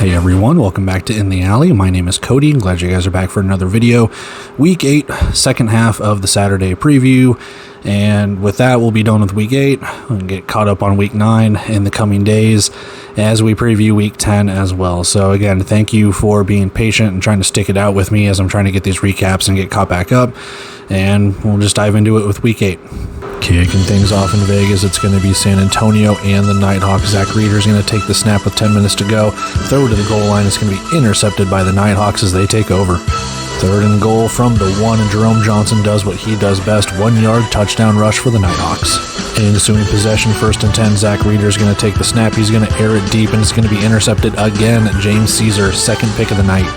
Hey everyone, welcome back to In the Alley. My name is Cody. I'm glad you guys are back for another video. Week 8, second half of the Saturday preview. And with that, we'll be done with Week 8. We'll get caught up on Week 9 in the coming days as we preview Week 10 as well. So again, thank you for being patient and trying to stick it out with me as I'm trying to get these recaps and get caught back up. And we'll just dive into it with Week 8. Kicking things off in Vegas, it's going to be San Antonio and the Nighthawks. Zach Reeder's going to take the snap with 10 minutes to go. Throw to the goal line. It's going to be intercepted by the Nighthawks as they take over. Third and goal from the 1, and Jerome Johnson does what he does best. 1-yard touchdown rush for the Nighthawks. Ensuing possession, 1st and 10. Zach Reeder's going to take the snap. He's going to air it deep, and it's going to be intercepted again. James Caesar, second pick of the night.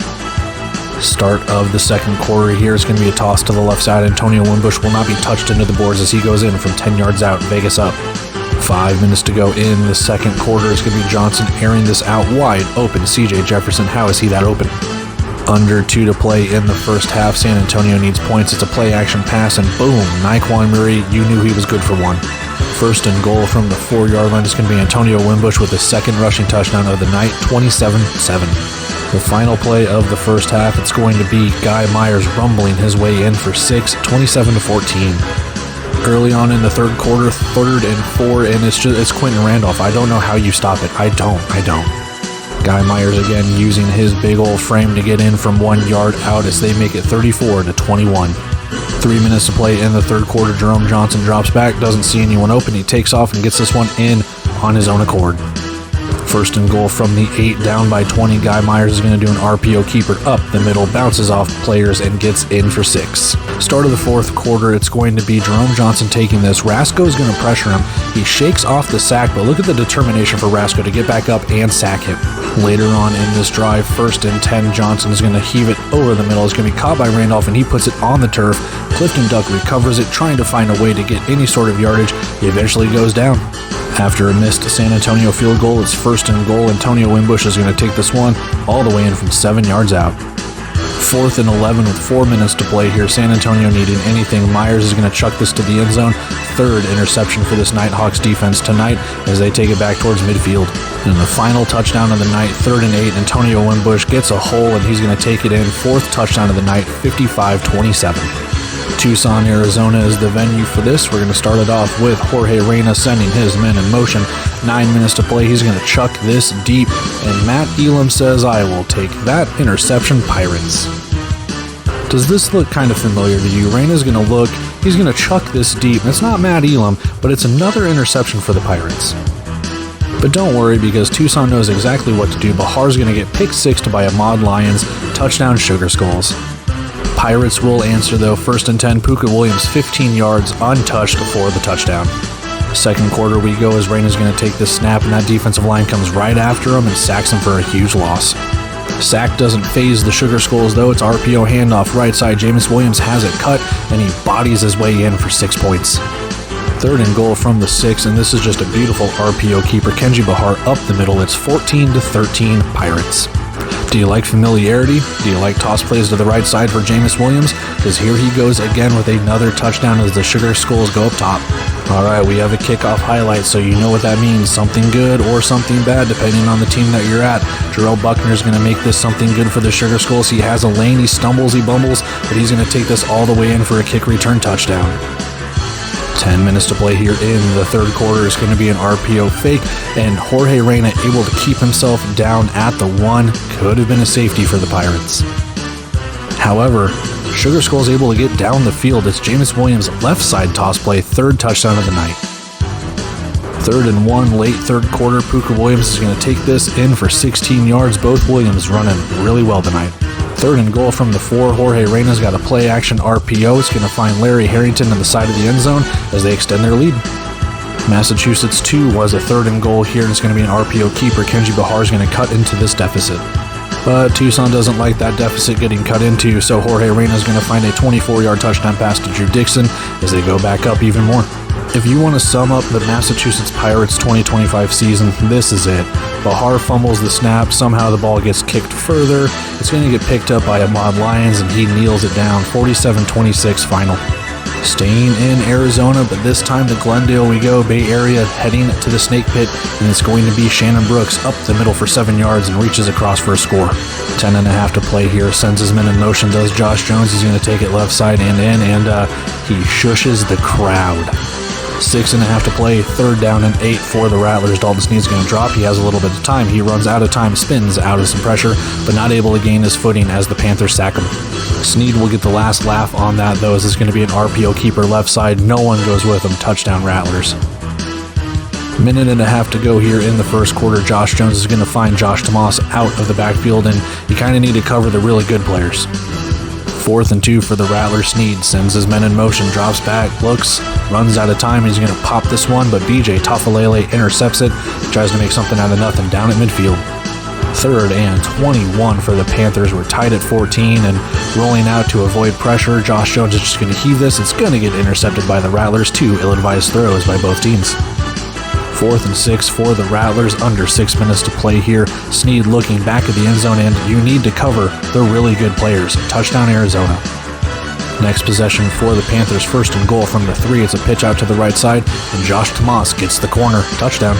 Start of the second quarter here is going to be a toss to the left side. Antonio Wimbush will not be touched into the boards as he goes in from 10 yards out. Vegas up. 5 minutes to go in the second quarter. It's going to be Johnson airing this out wide open. CJ Jefferson, how is he that open? Under 2 to play in the first half. San Antonio needs points. It's a play action pass, and boom, Naquan Murray, you knew he was good for one. 1st and goal from the 4-yard line. It's going to be Antonio Wimbush with the second rushing touchdown of the night, 27-7. The final play of the first half, it's going to be Guy Myers rumbling his way in for 6, 27-14. Early on in the third quarter, 3rd and 4, and it's Quentin Randolph. I don't know how you stop it. I don't. Guy Myers again using his big old frame to get in from 1 yard out as they make it 34-21. 3 minutes to play in the third quarter. Jerome Johnson drops back, doesn't see anyone open. He takes off and gets this one in on his own accord. 1st and goal from the 8, down by 20. Guy Myers is going to do an RPO keeper up the middle, bounces off players, and gets in for 6. Start of the fourth quarter, it's going to be Jerome Johnson taking this. Rasko is going to pressure him. He shakes off the sack, but look at the determination for Rasko to get back up and sack him. Later on in this drive, 1st and 10, Johnson is going to heave it over the middle. It's going to be caught by Randolph, and he puts it on the turf. Clifton Duck recovers it, trying to find a way to get any sort of yardage. He eventually goes down. After a missed San Antonio field goal, it's 1st and goal. Antonio Wimbush is going to take this one all the way in from 7 yards out. 4th and 11 with 4 minutes to play here. San Antonio needing anything. Myers is going to chuck this to the end zone. 3rd interception for this Nighthawks defense tonight as they take it back towards midfield. And the final touchdown of the night, 3rd and 8. Antonio Wimbush gets a hole and he's going to take it in. 4th touchdown of the night, 55-27. Tucson, Arizona is the venue for this. We're going to start it off with Jorge Reyna sending his men in motion. 9 minutes to play. He's going to chuck this deep, and Matt Elam says, "I will take that interception, Pirates." Does this look kind of familiar to you? Reyna's going to look. He's going to chuck this deep. And it's not Matt Elam, but it's another interception for the Pirates. But don't worry, because Tucson knows exactly what to do. Bahar's going to get pick 6 by Ahmad Lyons. Touchdown, Sugar Skulls. Pirates will answer though. 1st and 10, Puka Williams 15 yards untouched for the touchdown. Second quarter we go as Reyna's going to take this snap, and that defensive line comes right after him and sacks him for a huge loss. Sack doesn't phase the Sugar Skulls though. It's RPO handoff right side. Jameis Williams has it cut, and he bodies his way in for 6 points. 3rd and goal from the 6, and this is just a beautiful RPO keeper. Kenji Bahar up the middle. It's 14-13 Pirates. Do you like familiarity? Do you like toss plays to the right side for Jameis Williams? Because here he goes again with another touchdown as the Sugar Skulls go up top. Alright, we have a kickoff highlight, so you know what that means. Something good or something bad, depending on the team that you're at. Jarrell Buckner's going to make this something good for the Sugar Skulls. He has a lane, he stumbles, he bumbles, but he's going to take this all the way in for a kick return touchdown. 10 minutes to play here in the third quarter. Is going to be an RPO fake, and Jorge Reyna able to keep himself down at the 1. Could have been a safety for the Pirates. However, Sugar Skull's able to get down the field. It's Jameis Williams' left side toss play, 3rd touchdown of the night. 3rd and 1, late third quarter. Puka Williams is going to take this in for 16 yards. Both Williams running really well tonight. 3rd and goal from the 4. Jorge Reyna's got a play action RPO. It's going to find Larry Harrington on the side of the end zone as they extend their lead. Massachusetts 2 was a 3rd and goal here, and it's going to be an RPO keeper. Kenji Bahar is going to cut into this deficit. But Tucson doesn't like that deficit getting cut into, so Jorge Reyna is going to find a 24-yard touchdown pass to Drew Dixon as they go back up even more. If you want to sum up the Massachusetts Pirates 2025 season, this is it. Bahar fumbles the snap, somehow the ball gets kicked further. It's going to get picked up by Ahmad Lyons, and he kneels it down. 47-26 final. Staying in Arizona, but this time to Glendale we go. Bay Area heading to the snake pit, and it's going to be Shannon Brooks up the middle for 7 yards and reaches across for a score. 10.5 to play here. Sends his men in motion, does Josh Jones. He's going to take it left side and in, and he shushes the crowd. 6.5 to play, 3rd down and 8 for the Rattlers. Dalton Snead's going to drop. He has a little bit of time. He runs out of time, spins out of some pressure, but not able to gain his footing as the Panthers sack him. Snead will get the last laugh on that, though, as it's going to be an RPO keeper left side. No one goes with him. Touchdown, Rattlers. 1.5 to go here in the first quarter. Josh Jones is going to find Josh Tomas out of the backfield, and you kind of need to cover the really good players. 4th and 2 for the Rattlers. Snead sends his men in motion, drops back, looks, runs out of time. He's going to pop this one, but BJ Tafalele intercepts it, tries to make something out of nothing down at midfield. 3rd and 21 for the Panthers. We're tied at 14 and rolling out to avoid pressure. Josh Jones is just going to heave this. It's going to get intercepted by the Rattlers. 2 ill-advised throws by both teams. 4th and 6 for the Rattlers, under 6 minutes to play here. Snead looking back at the end zone, and you need to cover the really good players. Touchdown, Arizona. Next possession for the Panthers, 1st and goal from the 3. It's a pitch out to the right side, and Josh Tomas gets the corner. Touchdown.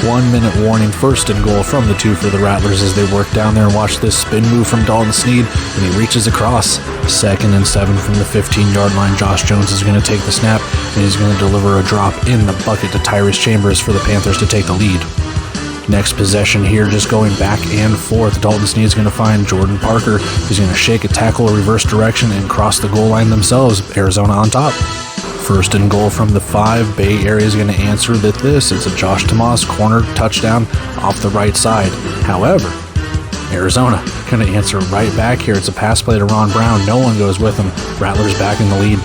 1 minute warning, 1st and goal from the 2 for the Rattlers as they work down there. And watch this spin move from Dalton Snead, and he reaches across. 2nd and 7 from the 15-yard line. Josh Jones is going to take the snap, and he's going to deliver a drop in the bucket to Tyrese Chambers for the Panthers to take the lead. Next possession here, just going back and forth. Dalton Snead is going to find Jordan Parker. He's going to shake a tackle, reverse direction, and cross the goal line themselves. Arizona on top. 1st and goal from the 5. Bay Area is going to answer with this. It's a Josh Tomas corner touchdown off the right side. However, Arizona going to answer right back here. It's a pass play to Ron Brown. No one goes with him. Rattlers back in the lead.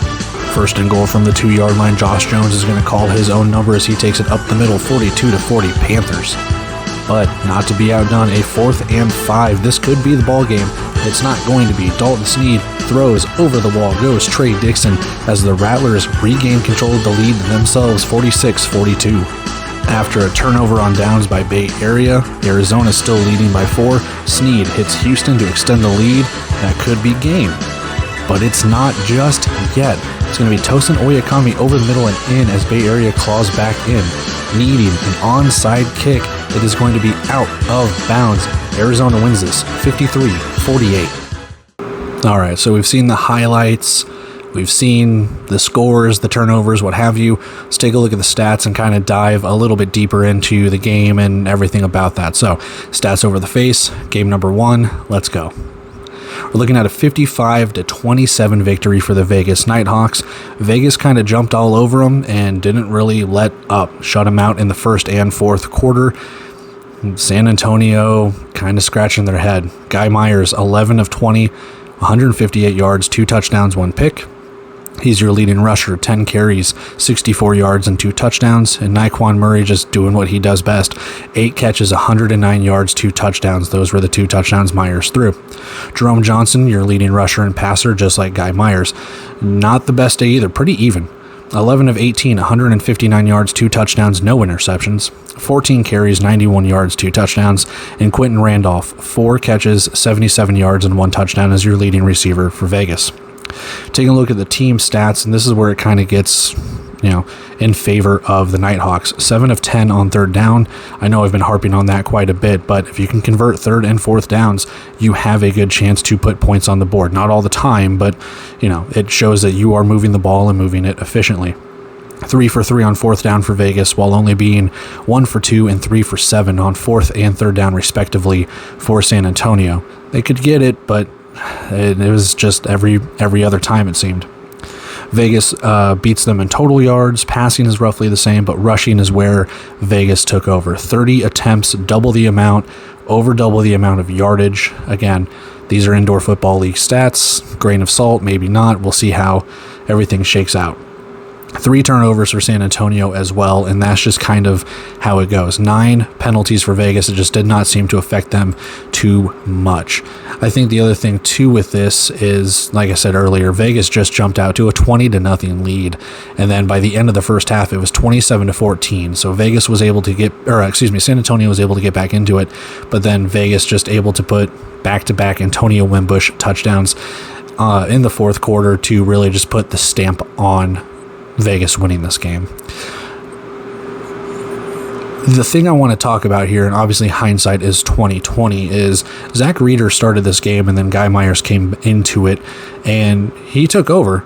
1st and goal from the 2-yard line. Josh Jones is going to call his own number as he takes it up the middle, 42-40 Panthers. But not to be outdone, a 4th and 5. This could be the ball game. It's not going to be. Dalton Snead throws over the wall, goes Trey Dixon as the Rattlers regain control of the lead themselves, 46-42. After a turnover on downs by Bay Area, Arizona still leading by 4. Snead hits Houston to extend the lead. That could be game. But it's not just yet. It's going to be Tosin Oyakami over the middle and in as Bay Area claws back in, needing an onside kick. It is going to be out of bounds. Arizona wins this 53-48. All right, so we've seen the highlights. We've seen the scores, the turnovers, what have you. Let's take a look at the stats and kind of dive a little bit deeper into the game and everything about that. So, stats over the face, game number 1, let's go. We're looking at a 55-27 victory for the Vegas Nighthawks. Vegas kind of jumped all over them and didn't really let up. Shut them out in the 1st and 4th quarter. San Antonio kind of scratching their head. Guy Myers, 11 of 20, 158 yards, 2 touchdowns, 1 pick. He's your leading rusher, 10 carries, 64 yards, and 2 touchdowns. And Naquan Murray just doing what he does best. 8 catches, 109 yards, 2 touchdowns. Those were the 2 touchdowns Myers threw. Jerome Johnson, your leading rusher and passer, just like Guy Myers. Not the best day either, pretty even. 11 of 18, 159 yards, 2 touchdowns, no interceptions. 14 carries, 91 yards, 2 touchdowns. And Quentin Randolph, 4 catches, 77 yards, and 1 touchdown as your leading receiver for Vegas. Taking a look at the team stats, and this is where it kind of gets, in favor of the Nighthawks. 7 of 10 on 3rd down. I know I've been harping on that quite a bit, but if you can convert 3rd and 4th downs, you have a good chance to put points on the board. Not all the time, but, it shows that you are moving the ball and moving it efficiently. 3 for 3 on 4th down for Vegas, while only being 1 for 2 and 3 for 7 on 4th and 3rd down, respectively, for San Antonio. They could get it, but it was just every other time, it seemed. Vegas beats them in total yards. Passing is roughly the same, but rushing is where Vegas took over. 30 attempts, double the amount, over double the amount of yardage. Again, these are Indoor Football League stats. Grain of salt, maybe not. We'll see how everything shakes out. 3 turnovers for San Antonio as well, and that's just kind of how it goes. 9 penalties for Vegas. It just did not seem to affect them too much. I think the other thing, too, with this is, like I said earlier, Vegas just jumped out to a 20-0 lead, and then by the end of the first half, it was 27-14. So Vegas was able to San Antonio was able to get back into it, but then Vegas just able to put back-to-back Antonio Wimbush touchdowns. in the fourth quarter to really just put the stamp on Vegas winning this game. The thing I want to talk about here, and obviously hindsight is 2020, is Zach Reeder started this game and then Guy Myers came into it and he took over,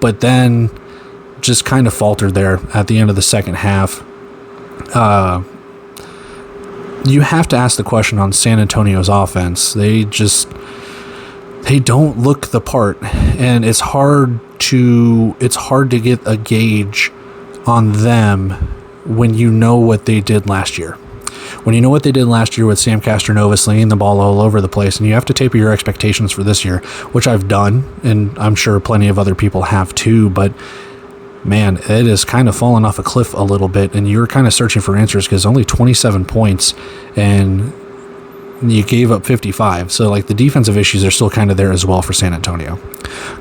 but then just kind of faltered there at the end of the second half. You have to ask the question on San Antonio's offense. They don't look the part, and it's hard to get a gauge on them when you know what they did last year. When you know what they did last year with Sam Castronova slinging the ball all over the place, and you have to taper your expectations for this year, which I've done, and I'm sure plenty of other people have too, but man, it has kind of fallen off a cliff a little bit, and you're kind of searching for answers because only 27 points, and you gave up 55. So, like, the defensive issues are still kind of there as well for San Antonio.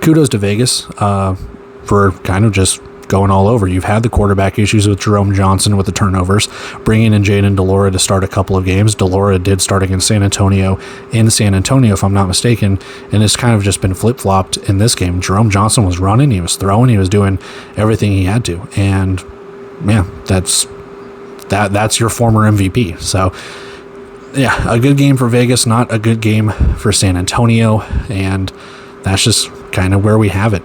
Kudos to Vegas for kind of just going all over. You've had the quarterback issues with Jerome Johnson with the turnovers, bringing in Jaden DeLora to start a couple of games. DeLora did start against San Antonio in San Antonio, if I'm not mistaken, and it's kind of just been flip-flopped in this game. Jerome Johnson was running, he was throwing, he was doing everything he had to, and yeah, that's your former MVP. So yeah, a good game for Vegas, not a good game for San Antonio, and that's just kind of where we have it.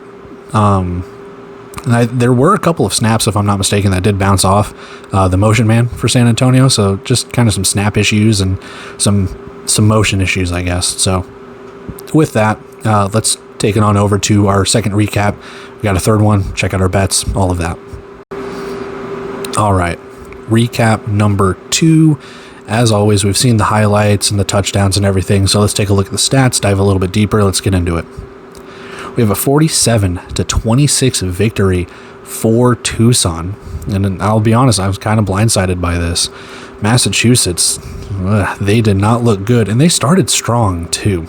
There were a couple of snaps, if I'm not mistaken, that did bounce off the motion man for San Antonio. So just kind of some snap issues and some motion issues, I guess. So with that, let's take it on over to our second recap. We got a third one. Check out our bets, all of that. All right. Recap number 2. As always, we've seen the highlights and the touchdowns and everything. So let's take a look at the stats, dive a little bit deeper. Let's get into it. We have a 47-26 victory for Tucson. And I'll be honest, I was kind of blindsided by this. Massachusetts, they did not look good, and they started strong too.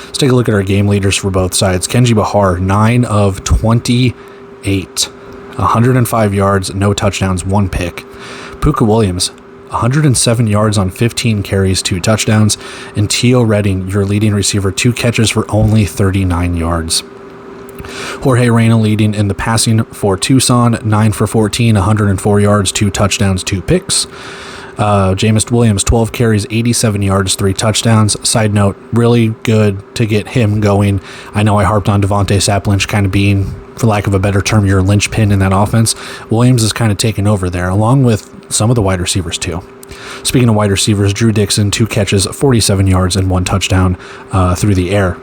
Let's take a look at our game leaders for both sides. Kenji Bahar, 9 of 28, 105 yards, no touchdowns, 1 pick. Puka Williams, 107 yards on 15 carries, 2 touchdowns. And Teo Redding, your leading receiver, 2 catches for only 39 yards. Jorge Reyna leading in the passing for Tucson, 9 for 14, 104 yards, 2 touchdowns, 2 picks. Jameis Williams, 12 carries, 87 yards, 3 touchdowns. Side note, really good to get him going. I know I harped on Devontae Sapp-Lynch kind of being, for lack of a better term, your linchpin in that offense. Williams is kind of taking over there, along with some of the wide receivers too. Speaking of wide receivers, Drew Dixon, 2 catches, 47 yards, and 1 touchdown through the air.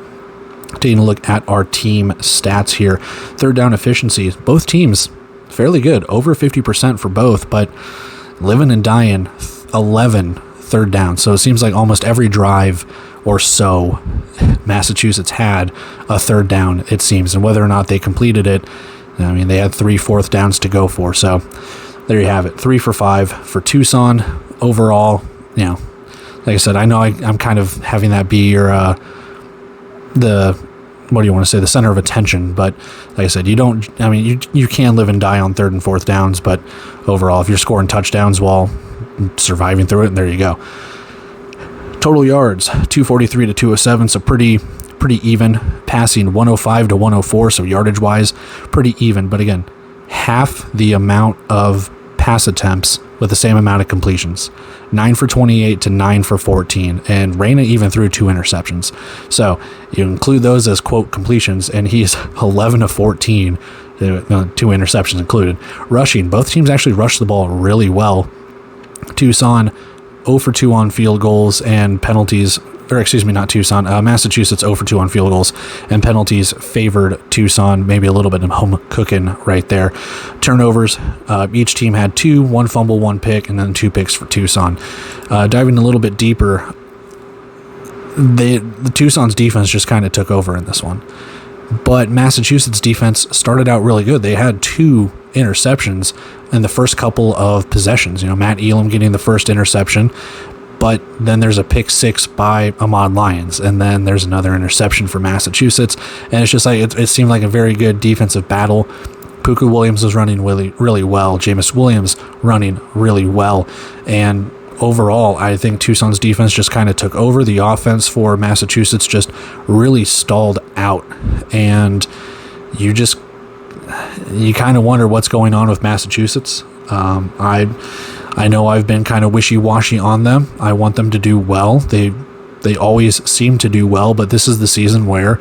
Taking a look at our team stats here. Third down efficiency, both teams fairly good, over 50% for both, but living and dying 11 third down. So it seems like almost every drive or so Massachusetts had a third down, it seems, and whether or not they completed it, I mean, they had 3 fourth downs to go for. So there you have it, 3 for 5 for Tucson overall. You know, like I said, I know I'm kind of having that be your what do you want to say, the center of attention, but like I said, you can live and die on third and fourth downs, but overall, if you're scoring touchdowns while surviving through it, there you go. Total yards, 243 to 207, so pretty even. Passing, 105 to 104, so yardage wise, pretty even, but again, half the amount of pass attempts with the same amount of completions. 9 for 28 to 9 for 14, and Reyna even threw 2 interceptions. So you include those as quote completions, and he's 11 of 14, 2 interceptions included. Rushing, both teams actually rushed the ball really well. Tucson 0 for 2 on field goals and penalties, or excuse me, not Tucson, Massachusetts 0 for 2 on field goals and penalties favored Tucson, maybe a little bit of home cooking right there. Turnovers, each team had 2, 1 fumble, 1 pick, and then 2 picks for Tucson. Diving a little bit deeper, the Tucson's defense just kind of took over in this one. But Massachusetts defense started out really good. They had 2 interceptions in the first couple of possessions. You know, Matt Elam getting the first interception, but then there's a pick 6 by Ahmad Lyons, and then there's another interception for Massachusetts, and it's just like it seemed like a very good defensive battle. Puka Williams was running really, really well. Jameis Williams running really well, and overall, I think Tucson's defense just kind of took over. The offense for Massachusetts just really stalled out. And you kind of wonder what's going on with Massachusetts. I know I've been kind of wishy-washy on them. I want them to do well. They always seem to do well, but this is the season where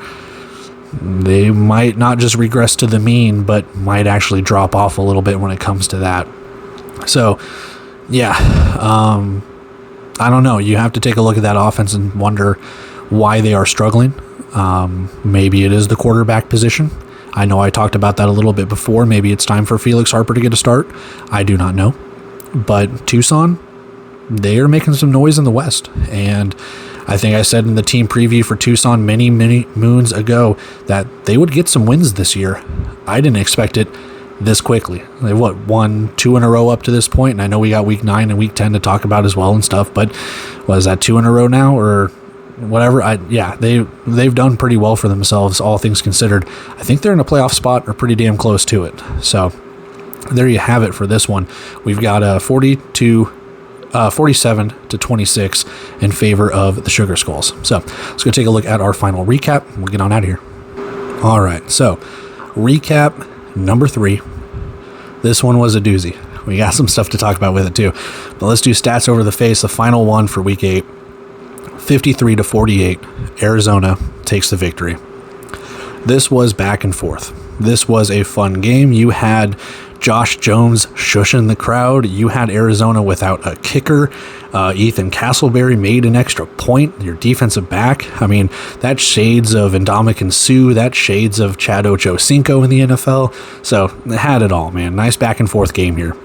they might not just regress to the mean, but might actually drop off a little bit when it comes to that. So, yeah, I don't know. You have to take a look at that offense and wonder why they are struggling. Maybe it is the quarterback position. I know I talked about that a little bit before. Maybe it's time for Felix Harper to get a start. I do not know. But Tucson, they are making some noise in the West. And I think I said in the team preview for Tucson many moons ago that they would get some wins this year. I didn't expect it this quickly. They won 2 in a row up to this point, and I know we got week 9 and week 10 to talk about as well and stuff, but was that 2 in a row now or whatever? They've done pretty well for themselves, all things considered. I think they're in a playoff spot or pretty damn close to it. So there you have it for this one. We've got 47 to 26 in favor of the Sugar Skulls. So let's go take a look at our final recap. We'll get on out of here. All right, so recap number 3. This one was a doozy. We got some stuff to talk about with it too. But let's do stats over the face. The final one for week 8, 53 to 48. Arizona takes the victory. This was back and forth. This was a fun game. You had Josh Jones shushing the crowd. You had Arizona without a kicker. Ethan Castleberry made an extra point. Your defensive back. I mean, that shades of Ndamukong Suh. That shades of Chad Ochocinco in the NFL. So it had it all, man. Nice back and forth game here.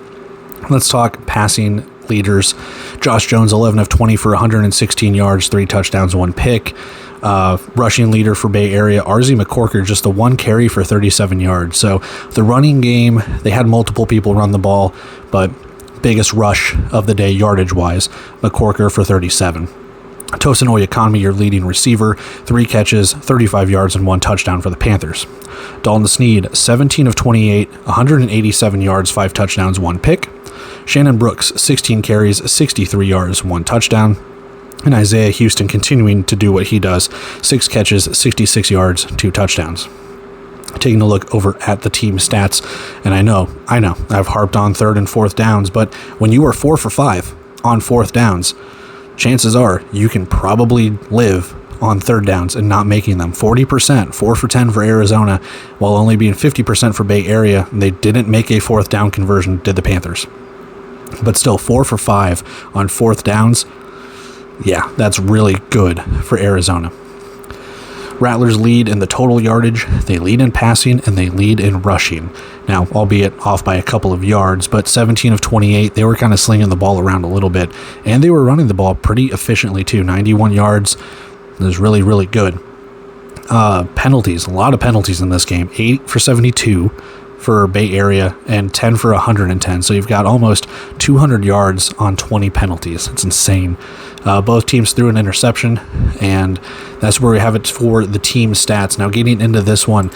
Let's talk passing leaders. Josh Jones, 11 of 20 for 116 yards, 3 touchdowns, 1 pick. Rushing leader for Bay Area, RZ McCorker, just the 1 carry for 37 yards. So the running game, they had multiple people run the ball, but biggest rush of the day yardage-wise, McCorker for 37. Tosin Oyekanmi, your leading receiver, 3 catches, 35 yards, and 1 touchdown for the Panthers. Dalton Sneed, 17 of 28, 187 yards, 5 touchdowns, 1 pick. Shannon Brooks, 16 carries, 63 yards, 1 touchdown. And Isaiah Houston continuing to do what he does, 6 catches, 66 yards, 2 touchdowns. Taking a look over at the team stats, and I know, I've harped on 3rd and 4th downs, but when you are 4 for 5 on 4th downs, chances are you can probably live on 3rd downs and not making them. 40%, 4 for 10 for Arizona, while only being 50% for Bay Area. They didn't make a 4th down conversion, did the Panthers. But still, 4 for 5 on 4th downs. Yeah, that's really good for Arizona. Rattlers lead in the total yardage, they lead in passing, and they lead in rushing. Now, albeit off by a couple of yards, but 17 of 28, they were kind of slinging the ball around a little bit, and they were running the ball pretty efficiently too. 91 yards is really, really good. Penalties, a lot of penalties in this game. 8 for 72 for Bay Area and 10 for 110. So you've got almost 200 yards on 20 penalties. It's insane. Both teams threw an interception, and that's where we have it for the team stats. Now, getting into this one,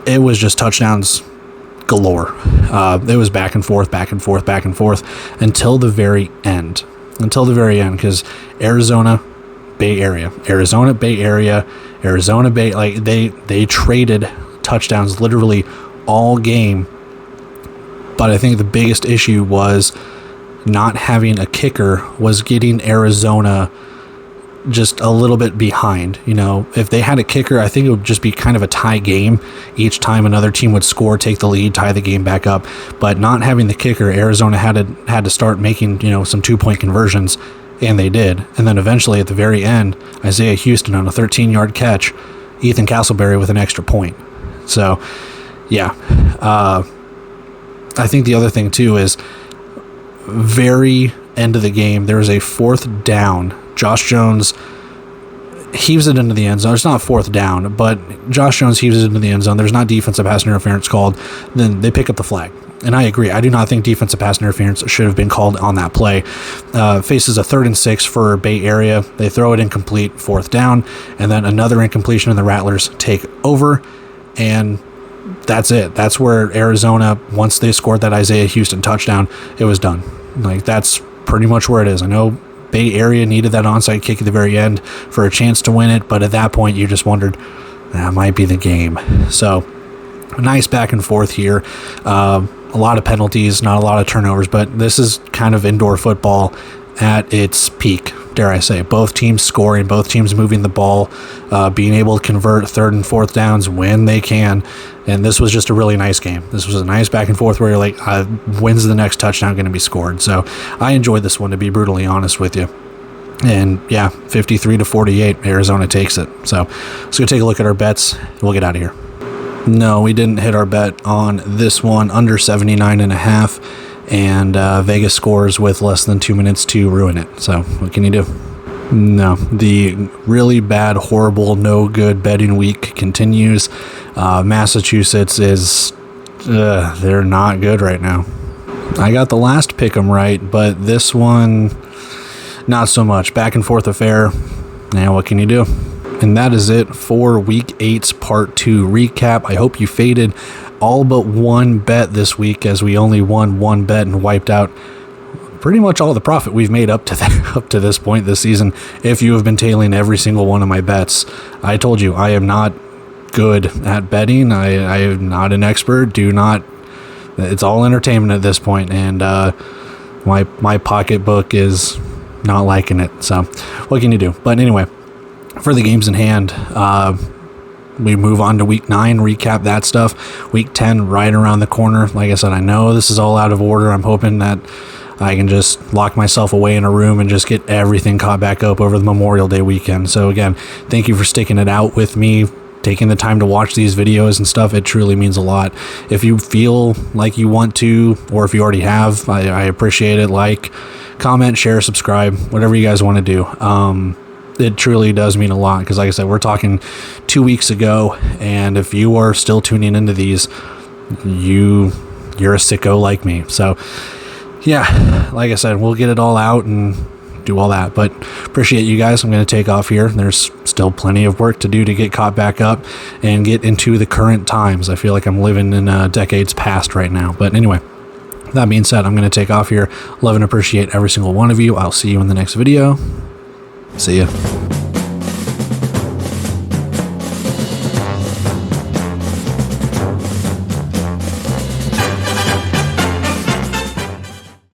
it was just touchdowns galore. It was back and forth until the very end. Because Arizona, Bay Area, like they traded touchdowns literally all game. But I think the biggest issue was not having a kicker was getting Arizona just a little bit behind. You know, if they had a kicker, I think it would just be kind of a tie game. Each time another team would score, take the lead, tie the game back up. But not having the kicker, Arizona had to start making, some 2-point conversions, and they did. And then eventually at the very end, Isaiah Houston on a 13-yard catch, Ethan Castleberry with an extra point. So, yeah. I think the other thing too is very end of the game, there was a 4th down. Josh Jones heaves it into the end zone. It's not 4th down, but Josh Jones heaves it into the end zone. There's not defensive pass interference called. Then they pick up the flag. And I agree. I do not think defensive pass interference should have been called on that play. Faces a 3rd and 6 for Bay Area. They throw it incomplete, 4th down, and then another incompletion, and the Rattlers take over. And that's it. That's where Arizona, once they scored that Isaiah Houston touchdown, it was done. Like, that's pretty much where it is. I know Bay Area needed that onside kick at the very end for a chance to win it, but at that point you just wondered, that might be the game. So a nice back and forth here. A lot of penalties, not a lot of turnovers, but this is kind of indoor football at its peak, dare I say. Both teams scoring, both teams moving the ball, being able to convert third and fourth downs when they can. And this was just a really nice game. This was a nice back and forth where you're like, when's the next touchdown going to be scored? So I enjoyed this one, to be brutally honest with you. And yeah, 53-48, Arizona takes it. So let's go take a look at our bets. We'll get out of here. No, we didn't hit our bet on this one, under 79.5, and Vegas scores with less than 2 minutes to ruin it. So what can you do? No, the really bad, horrible, no good betting week continues. Massachusetts is, they're not good right now. I got the last pick'em right, but this one, not so much. Back and forth affair. Now what can you do? And that is it for Week 8's Part 2 recap. I hope you faded all but one bet this week, as we only won one bet and wiped out pretty much all the profit we've made up to this point this season. If you have been tailing every single one of my bets, I told you I am not good at betting. I am not an expert. It's all entertainment at this point, and my pocketbook is not liking it. So what can you do? But anyway, for the games in hand, we move on to Week 9, recap that stuff. Week 10 right around the corner. Like I said, I know this is all out of order. I'm hoping that I can just lock myself away in a room and just get everything caught back up over the Memorial Day weekend. So again, thank you for sticking it out with me, taking the time to watch these videos and stuff. It truly means a lot. If you feel like you want to, or if you already have, I appreciate it. Like, comment, share, subscribe, whatever you guys want to do. It truly does mean a lot, because like I said, we're talking 2 weeks ago, and if you are still tuning into these, you're a sicko like me. So yeah, like I said, we'll get it all out and do all that, but appreciate you guys. I'm going to take off here. There's still plenty of work to do to get caught back up and get into the current times. I feel like I'm living in decades past right now. But anyway, that being said, I'm going to take off here. Love and appreciate every single one of you. I'll see you in the next video. See ya.